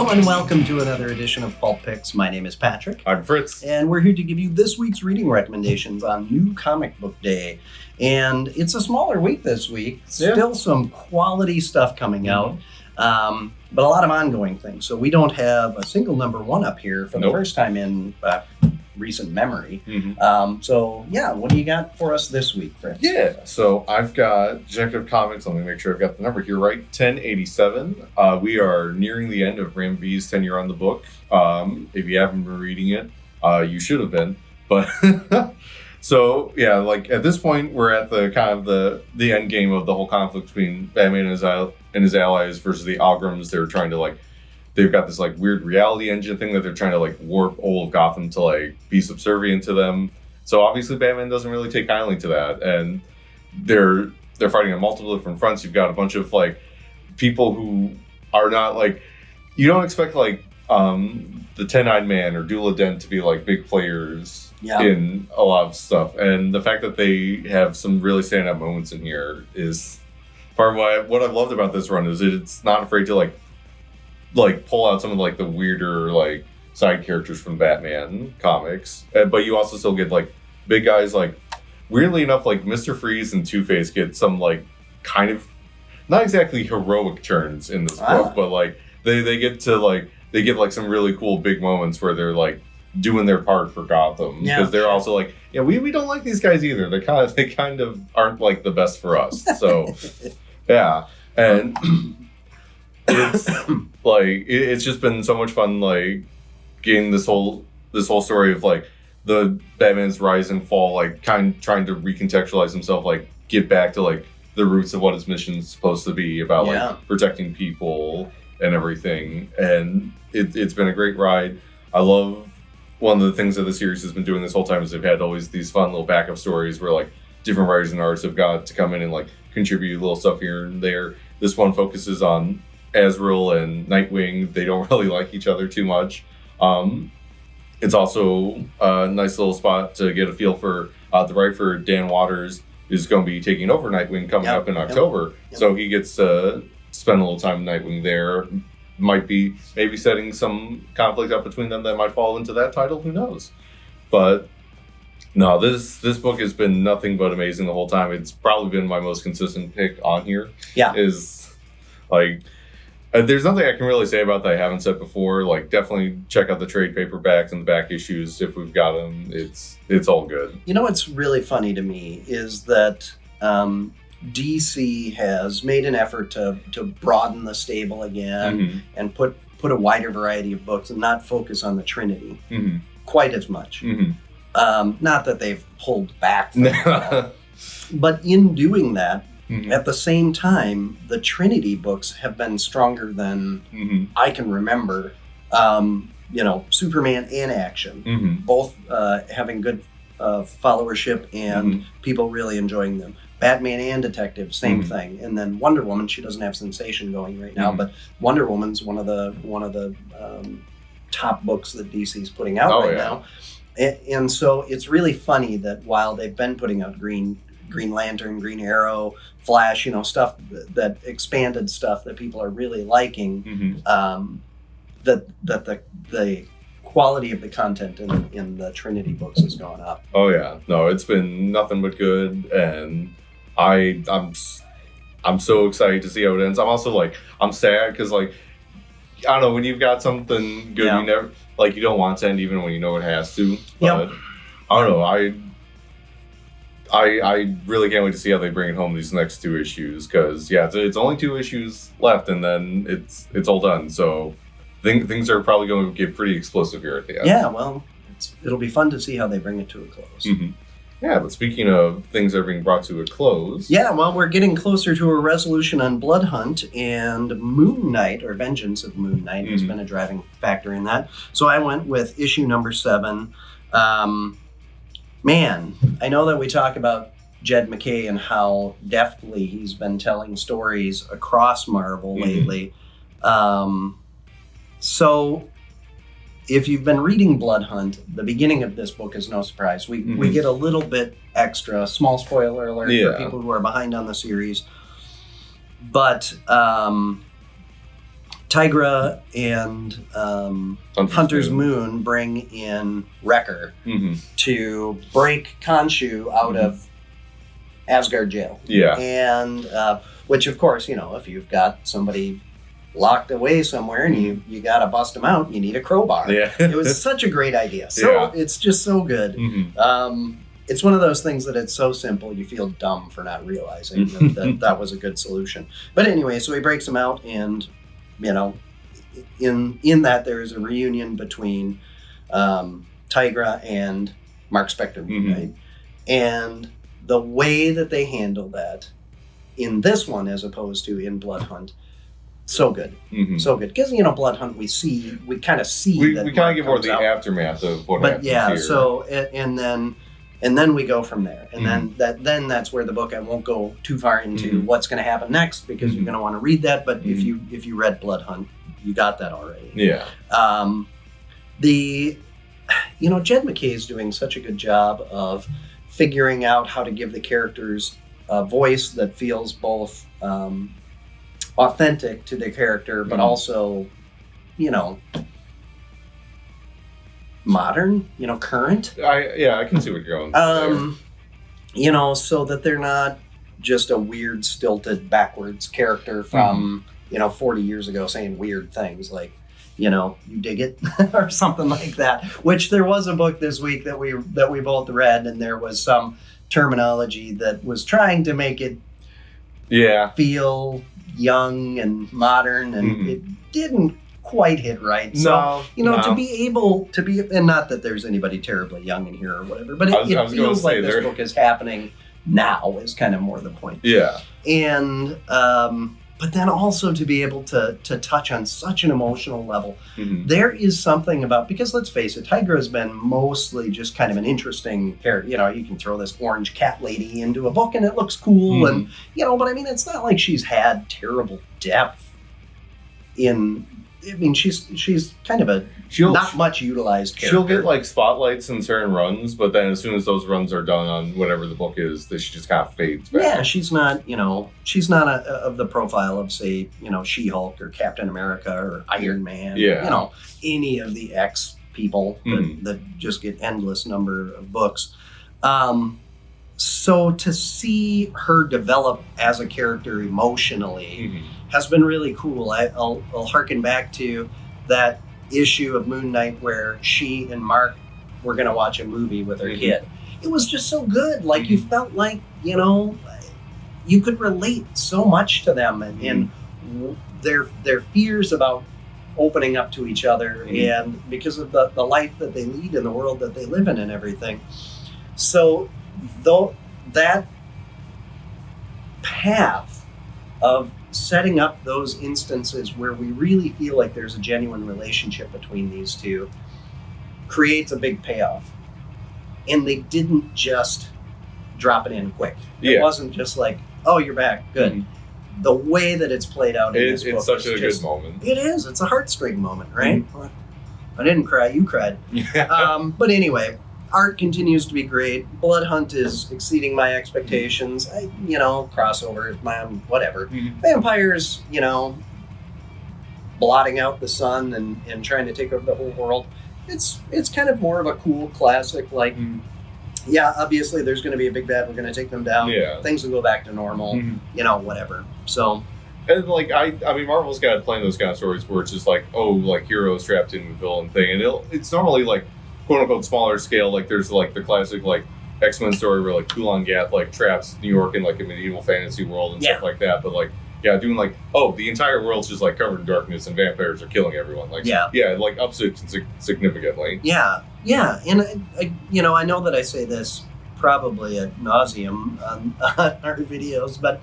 Hello and welcome to another edition of Pulp Picks. My name is Patrick. I'm Fritz. And we're here to give you this week's reading recommendations on New Comic Book Day. And it's a smaller week this week. Still some quality stuff coming out, but a lot of ongoing things. So we don't have a single number one up here for the first time in recent memory. What do you got for us this week, Fritz? Yeah, so I've got Detective Comics. Let me make sure I've got the number here right. 1087. We are nearing the end of Ram V's tenure on the book. If you haven't been reading it, you should have been. But so yeah, like at this point, we're at the kind of the end game of the whole conflict between Batman and his allies versus the Ograms. They're trying to they've got this weird reality engine thing that they're trying to warp all of Gotham to be subservient to them. So obviously Batman doesn't really take kindly to that, and they're fighting on multiple different fronts. You've got a bunch of people who are not you don't expect the 10-Eyed Man or Dula Dent to be big players in a lot of stuff, and the fact that they have some really standout moments in here is part of what I loved about this run. Is it's not afraid to pull out some of the weirder side characters from Batman comics, but you also still get big guys weirdly enough Mr. Freeze and Two-Face get some kind of not exactly heroic turns in this book, but they get to they get some really cool big moments where they're doing their part for Gotham, because they're also we don't like these guys either. They kind of aren't the best for us. So yeah, and it's it's just been so much fun getting this whole story of the Batman's rise and fall, trying to recontextualize himself, get back to the roots of what his mission is supposed to be about, protecting people and everything. And it's been a great ride. I love one of the things that the series has been doing this whole time is they've had always these fun little backup stories where different writers and artists have got to come in and contribute little stuff here and there. This one focuses on Azrael and Nightwing. They don't really like each other too much. It's also a nice little spot to get a feel for the writer Dan Waters is going to be taking over Nightwing coming up in October. So he gets to spend a little time with Nightwing there. Might be maybe setting some conflict up between them that might fall into that title. Who knows? But no, this book has been nothing but amazing the whole time. It's probably been my most consistent pick on here. Yeah. Is there's nothing I can really say about that I haven't said before. Definitely check out the trade paperbacks and the back issues if we've got them. It's all good. You know what's really funny to me is that DC has made an effort to broaden the stable again and put a wider variety of books and not focus on the Trinity quite as much. Not that they've pulled back from that, but in doing that, at the same time, the Trinity books have been stronger than I can remember. Superman and Action, both having good followership and people really enjoying them. Batman and Detective, same thing. And then Wonder Woman, she doesn't have Sensation going right now, but Wonder Woman's one of the top books that DC's putting out now. And so it's really funny that while they've been putting out Green Lantern, Green Arrow, Flash, stuff that expanded stuff that people are really liking, that the quality of the content in the Trinity books has gone up. Oh yeah, no, it's been nothing but good, and I'm so excited to see how it ends. I'm also I'm sad because I don't know, when you've got something good, you never you don't want to end even when you know it has to. But I don't know, I really can't wait to see how they bring it home these next two issues, because it's only two issues left and then it's all done. So things are probably going to get pretty explosive here at the end. Yeah, well, it'll be fun to see how they bring it to a close. Yeah, but speaking of things that are being brought to a close... Yeah, well, we're getting closer to a resolution on Blood Hunt, and Moon Knight, or Vengeance of Moon Knight, has been a driving factor in that. So I went with issue number 7. Man, I know that we talk about Jed MacKay and how deftly he's been telling stories across Marvel lately. So if you've been reading Blood Hunt, the beginning of this book is no surprise. We get a little bit extra, small spoiler alert for people who are behind on the series. But Tigra and Hunter's Moon bring in Wrecker to break Khonshu out of Asgard jail. Yeah. And which, of course, if you've got somebody locked away somewhere and you got to bust them out, you need a crowbar. Yeah. It was such a great idea. So it's just so good. It's one of those things that it's so simple, you feel dumb for not realizing that was a good solution. But anyway, so he breaks them out, and, in that there is a reunion between Tigra and Mark Spector, right? And the way that they handle that in this one, as opposed to in Blood Hunt, so good. So good. Because, Blood Hunt, we kind of see that. We kind of get more of the aftermath of what happens here. So, and then we go from there. And then that's where the book, I won't go too far into what's going to happen next, because you're going to want to read that. But if you read Blood Hunt, you got that already. Yeah. Jed McKay is doing such a good job of figuring out how to give the characters a voice that feels both authentic to the character, but also, modern, current. I can see what you're going so that they're not just a weird, stilted, backwards character from 40 years ago saying weird things like, you dig it or something like that. Which there was a book this week that we both read, and there was some terminology that was trying to make it feel young and modern, and it didn't quite hit right. So, to be able to be, and not that there's anybody terribly young in here or whatever, but it feels like this book is happening now is kind of more the point. Yeah. And, but then also to be able to touch on such an emotional level. There is something about, because let's face it, Tigra has been mostly just kind of an interesting character. You can throw this orange cat lady into a book and it looks cool. And, but I mean, it's not like she's had terrible depth she's kind of not much utilized character. She'll get like spotlights in certain runs, but then as soon as those runs are done on whatever the book is, she just kind of fades back. Yeah, she's not of the profile of, say, She-Hulk or Captain America or Iron Man. Yeah. Any of the X people that just get endless number of books. So to see her develop as a character emotionally has been really cool. I'll harken back to that issue of Moon Knight where she and Mark were going to watch a movie with her kid. It was just so good. Like, you felt like, you could relate so much to them and their fears about opening up to each other and because of the life that they lead in the world that they live in and everything. So though that path of setting up those instances where we really feel like there's a genuine relationship between these two creates a big payoff. And they didn't just drop it in quick. It wasn't just like, oh, you're back, good. The way that it's played out in this book it's such a good moment. It is. It's a heartstring moment, right? I didn't cry, you cried. But anyway, art continues to be great. Blood Hunt is exceeding my expectations. Crossover, whatever. Vampires, blotting out the sun and trying to take over the whole world. It's kind of more of a cool classic, like, obviously there's going to be a big bad, we're going to take them down. Yeah. Things will go back to normal, whatever. So... And, like, I mean, Marvel's got plenty of those kind of stories where it's just like, heroes trapped in the villain thing. And it's normally, like, quote-unquote smaller scale. Like, there's, like, the classic, like, X-Men story where, like, Kulan Gat, like, traps New York in, like, a medieval fantasy world and stuff like that. But, like, doing, like, the entire world's just, like, covered in darkness and vampires are killing everyone. Like, like, ups it significantly. Yeah. And, I know that I say this probably ad nauseum on our videos, but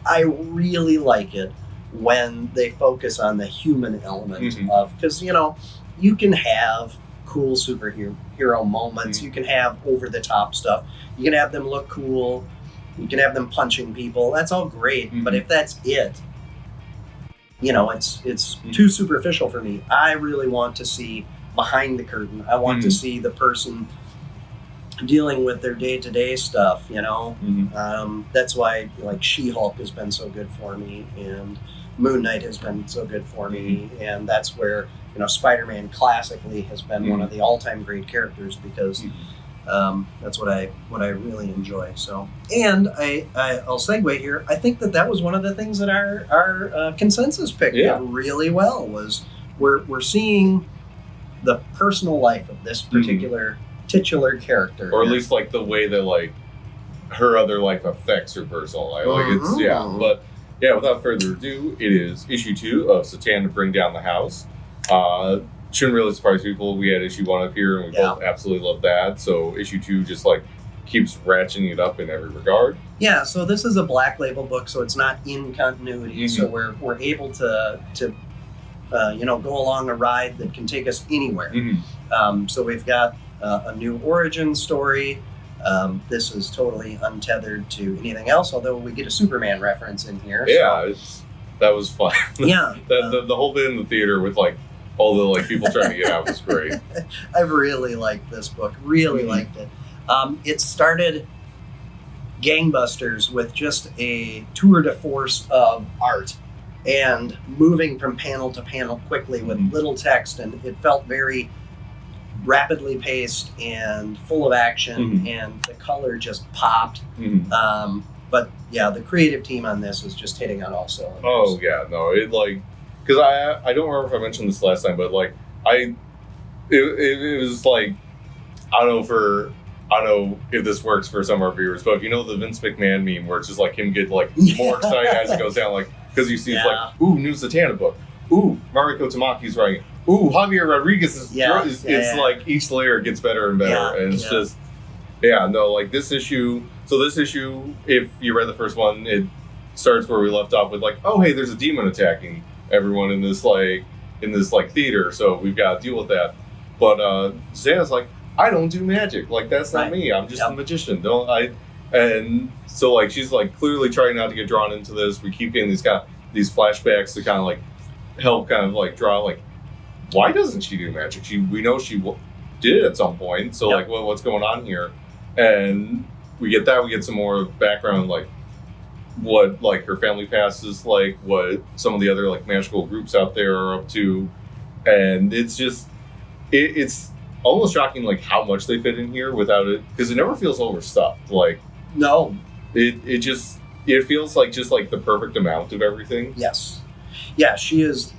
I really like it when they focus on the human element of, because, you can have cool superhero moments, you can have over-the-top stuff, you can have them look cool, you can have them punching people, that's all great, but if that's it, it's too superficial for me. I really want to see behind the curtain. I want to see the person dealing with their day-to-day stuff, you know. Mm-hmm. That's why like She-Hulk has been so good for me, and Moon Knight has been so good for me, and that's where, you know, Spider-Man classically has been one of the all-time great characters, because that's what I really enjoy. So, and I'll segue here. I think that was one of the things that our consensus picked up really well, was we're seeing the personal life of this particular titular character, or at least like the way that like her other life affects her personal life. Like it's but yeah. Without further ado, it is issue 2 of Satan to Bring Down the House. Shouldn't really surprise people. We had issue 1 up here, and we both absolutely love that. So issue 2 just like keeps ratcheting it up in every regard. Yeah. So this is a Black Label book, so it's not in continuity. So we're able to you know, go along a ride that can take us anywhere. So we've got a new origin story. This is totally untethered to anything else, although we get a Superman reference in here. Yeah, that was fun. Yeah. the whole bit in the theater with like all the like people trying to get out was great. I really liked this book. Really liked it. It started gangbusters with just a tour de force of art and moving from panel to panel quickly with little text, and it felt very rapidly paced and full of action, and the color just popped. But yeah, the creative team on this is just hitting on all cylinders. Oh yeah, no, it like, because I don't remember if I mentioned this last time, but like it was like, I don't know if this works for some of our viewers, but if you know the Vince McMahon meme where it's just like him get like more excited as it goes down, like, because you see it's like, ooh, new Zatanna book, ooh, Mariko Tamaki's writing, ooh, Javier Rodriguez is like each layer gets better and better, and it's just like this issue. So this issue, if you read the first one, it starts where we left off with like, oh hey, there's a demon attacking everyone in this theater, so we've got to deal with that. But Zatanna's like, I don't do magic, like that's not me. I'm just a magician. Don't I? And so like she's like clearly trying not to get drawn into this. We keep getting these flashbacks to kind of like help kind of like draw like, why doesn't she do magic? We know she did at some point. So like, what's going on here? And we get that. We get some more background, like what like her family past is like, what some of the other like magical groups out there are up to, and it's just it's almost shocking like how much they fit in here without it, because it never feels overstuffed. Like no, it feels like just like the perfect amount of everything. Yes, yeah, she is.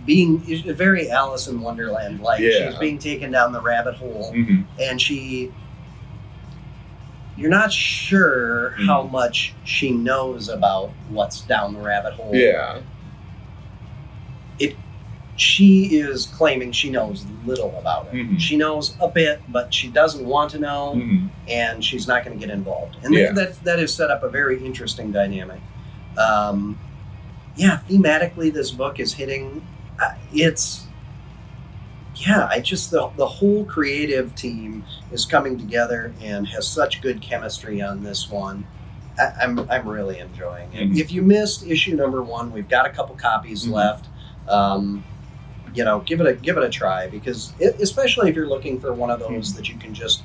Being very Alice in Wonderland like. She's being taken down the rabbit hole, and you're not sure how much she knows about what's down the rabbit hole. She is claiming she knows little about it. She knows a bit, but she doesn't want to know, and she's not going to get involved. And that has set up a very interesting dynamic. Thematically, this book is hitting. The whole creative team is coming together and has such good chemistry on this one. I'm really enjoying it. If you missed issue number 1, we've got a couple copies left. Give it a try, because especially if you're looking for one of those that you can just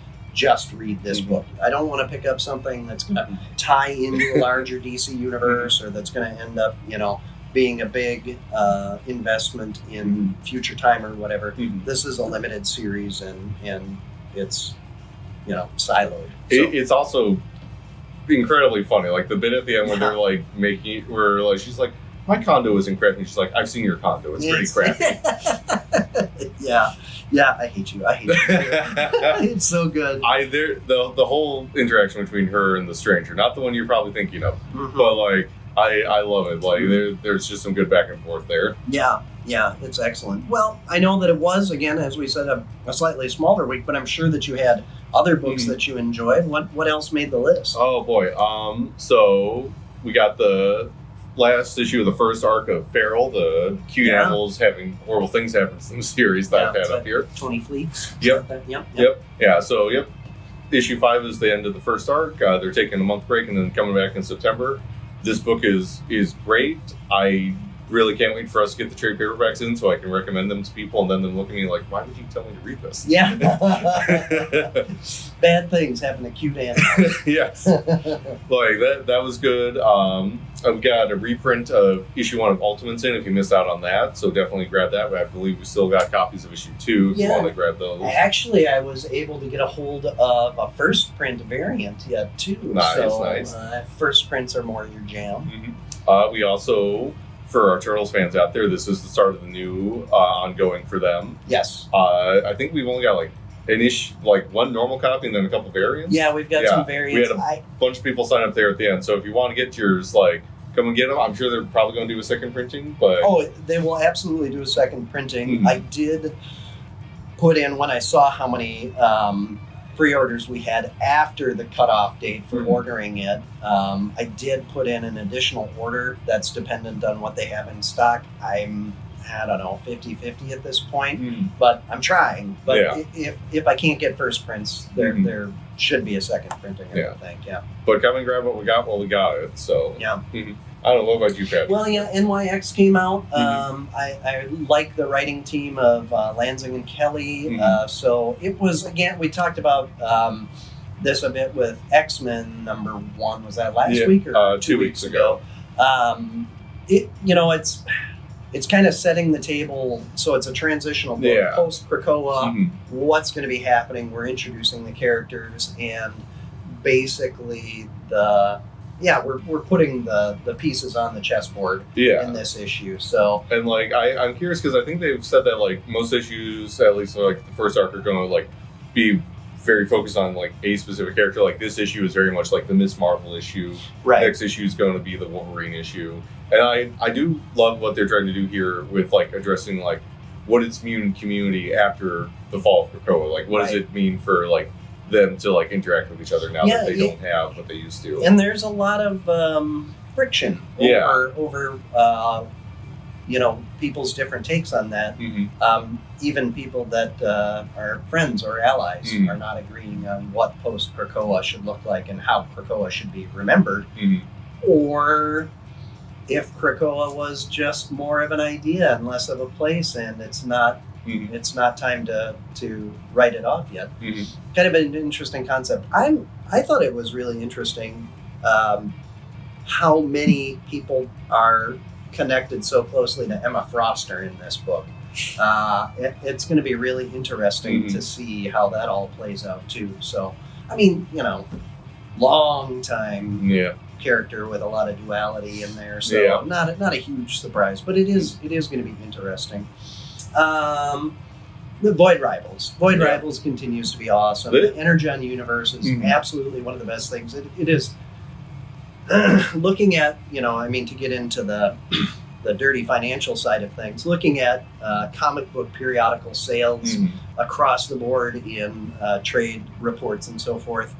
read this book. I don't want to pick up something that's going to tie into a larger DC universe, or that's going to end up, being a big investment in future time or whatever. This is a limited series, and it's siloed. So. It's also incredibly funny. Like the bit at the end when they're like where like she's like, my condo isn't crappy. And she's like, I've seen your condo. It's pretty crappy. Yeah, I hate you. It's so good. The whole interaction between her and the stranger, not the one you're probably thinking of, but like I love it. Like there's just some good back and forth there. Yeah, it's excellent. Well, I know that it was, again, as we said, a slightly smaller week, but I'm sure that you had other books that you enjoyed. What else made the list? Oh boy. So we got the last issue of the first arc of Feral, the cute animals having horrible things happen to them series that I've had up here. 20 Fleets. Yep. Yeah, so issue 5 is the end of the first arc. They're taking a month break and then coming back in September. This book is great. I really can't wait for us to get the trade paperbacks in so I can recommend them to people, and then them look at me like, why would you tell me to read this? Yeah. Bad things happen to cute animals. Yes. Like that was good. I've got a reprint of issue 1 of Ultimates in if you missed out on that, so definitely grab that. I believe we still got copies of issue 2 if you want to grab those. Actually, I was able to get a hold of a first print variant yet too. Nice. First prints are more your jam. Mm-hmm. We also, for our Turtles fans out there, this is the start of the new ongoing for them. Yes. I think we've only got like one normal copy and then a couple variants. Yeah, we've got some variants. We had a bunch of people sign up there at the end, so if you want to get yours, like, come and get them. I'm sure they're probably going to do a second printing, but they will absolutely do a second printing. Mm-hmm. I did put in, when I saw how many pre-orders we had after the cutoff date for ordering it, I did put in an additional order that's dependent on what they have in stock. I don't know, 50-50 at this point, but I'm trying. But if I can't get first prints, there should be a second printing, I would think, But come and grab what we got while we got it, so. Yeah. I don't know, what about you, Pat? Well, yeah, NYX came out. I like the writing team of Lansing and Kelly. So it was, again, we talked about this a bit with X-Men #1. Was that last week or 2 weeks ago? It's kind of setting the table, so it's a transitional book. Post Krakoa, what's going to be happening? We're introducing the characters, and basically we're putting the pieces on the chessboard in this issue. So, and like I'm curious because I think they've said that like most issues, at least like the first arc, are going to like be very focused on like a specific character. Like this issue is very much like the Miss Marvel issue. Right. Next issue is going to be the Wolverine issue. And I do love what they're trying to do here with like addressing like what its mutant community after the fall of Krakoa. Like what does it mean for like them to like interact with each other now that they don't have what they used to. And there's a lot of friction over people's different takes on that. Even people that are friends or allies are not agreeing on what post Krakoa should look like and how Krakoa should be remembered, or if Krakoa was just more of an idea and less of a place, and it's not time to write it off yet. Kind of an interesting concept. I thought it was really interesting how many people are connected so closely to Emma Froster in this book. It's going to be really interesting to see how that all plays out too. So, I mean, long time character with a lot of duality in there. So not a huge surprise, but it is going to be interesting. The Void Rivals. Rivals continues to be awesome. The Energon universe is absolutely one of the best things. It is looking at, to get into the dirty financial side of things, looking at comic book periodical sales across the board in trade reports and so forth.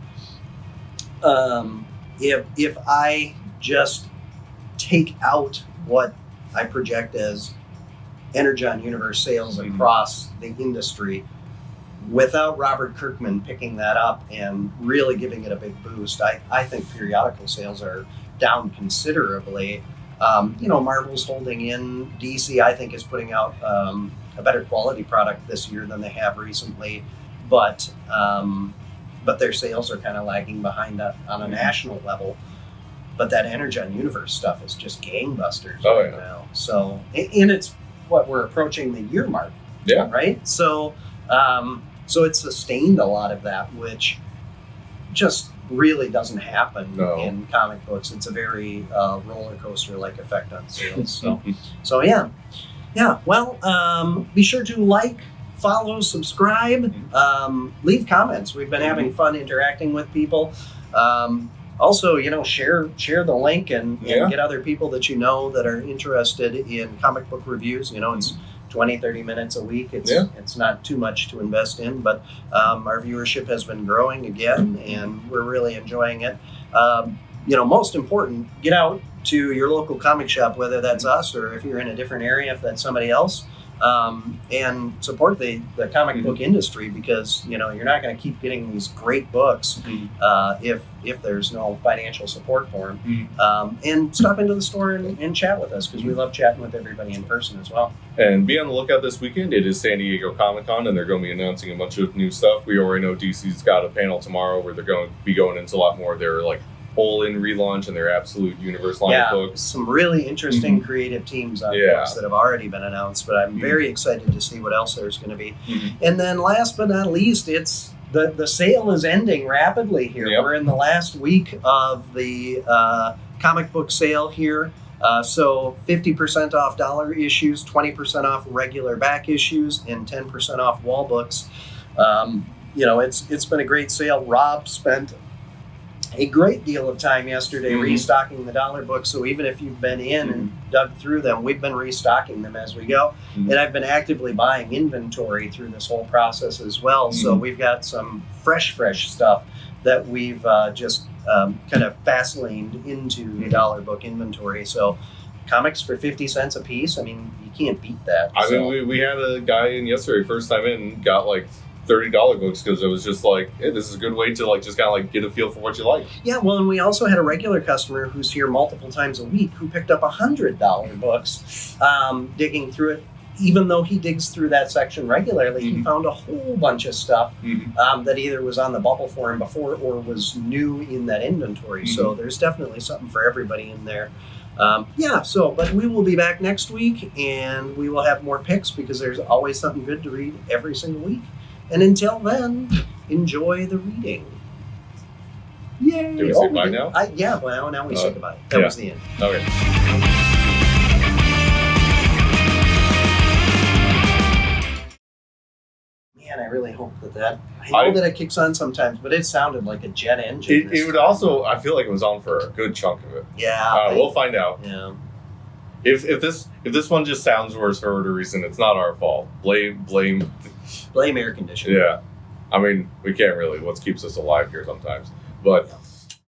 If I just take out what I project as Energon universe sales across the industry, without Robert Kirkman picking that up and really giving it a big boost, I think periodical sales are down considerably. Marvel's holding in. DC, I think, is putting out a better quality product this year than they have recently, but their sales are kind of lagging behind on a national level. But that Energon universe stuff is just gangbusters right now. So, and it's what we're approaching the year mark. Yeah. Right. So, so it's sustained a lot of that, which just really doesn't happen in comic books. It's a very roller coaster like effect on sales. So yeah. Well, be sure to like, follow, subscribe, leave comments. We've been having fun interacting with people. Also, share the link and get other people that that are interested in comic book reviews. It's 20-30 minutes a week. It's not too much to invest in, but our viewership has been growing again, and we're really enjoying it. Most important, get out to your local comic shop, whether that's us or if you're in a different area, if that's somebody else. and support the comic book industry, because you're not going to keep getting these great books if there's no financial support for them. And stop into the store and chat with us, because we love chatting with everybody in person as well. And be on the lookout this weekend. It is San Diego Comic-Con, and they're going to be announcing a bunch of new stuff. We already know DC's got a panel tomorrow where they're going to be going into a lot more of their all-in relaunch and their Absolute Universe line of books. Some really interesting creative teams on books that have already been announced, but I'm very excited to see what else there's going to be. And then last but not least, it's the sale is ending rapidly here. We're in the last week of the comic book sale here. So 50% off dollar issues, 20% off regular back issues, and 10% off wall books. It's been a great sale. Rob spent a great deal of time yesterday restocking the dollar books. So even if you've been in and dug through them, we've been restocking them as we go. And I've been actively buying inventory through this whole process as well. So we've got some fresh stuff that we've just kind of fast-laned into the dollar book inventory. So comics for 50 cents a piece, I mean, you can't beat that. I mean, we had a guy in yesterday, first time in, got $30 books, because it was just hey, this is a good way to just kind of get a feel for what you like. Yeah, well, and we also had a regular customer who's here multiple times a week who picked up $100 books, digging through it. Even though he digs through that section regularly, he found a whole bunch of stuff that either was on the bubble for him before or was new in that inventory. So there's definitely something for everybody in there. But we will be back next week, and we will have more picks, because there's always something good to read every single week. And until then, enjoy the reading. Yay! Do we say bye now? Now we say goodbye. That was the end. Okay. Man, I really hope that I know that it kicks on sometimes, but it sounded like a jet engine. It would also, I feel like it was on for a good chunk of it. Yeah. We'll find out. Yeah. If this one just sounds worse for whatever reason, it's not our fault. Blame air conditioning. Yeah. I mean, we can't really. What keeps us alive here sometimes. But